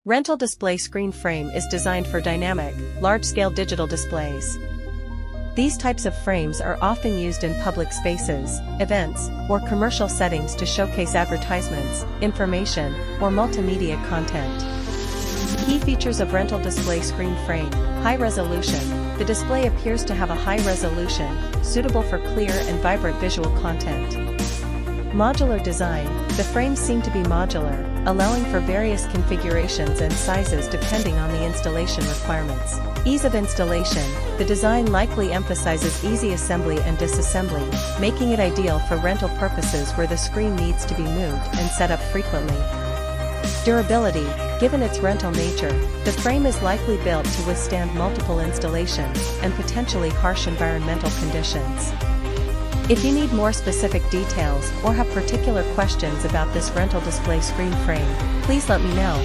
Rental display screen frame is designed for dynamic, large-scale digital displays. These types of frames are often used in public spaces, events, or commercial settings to showcase advertisements, information, or multimedia content. Key features of rental display screen frame: high resolution. The display appears to have a high resolution, suitable for clear and vibrant visual content. Modular design. The frames seem to be modular, allowing for various configurations and sizes depending on the installation requirements. Ease of installation. The design likely emphasizes easy assembly and disassembly, making it ideal for rental purposes where the screen needs to be moved and set up frequently. Durability. Given its rental nature, the frame is likely built to withstand multiple installations and potentially harsh environmental conditions. If you need more specific details or have particular questions about this rental display screen frame, please let me know.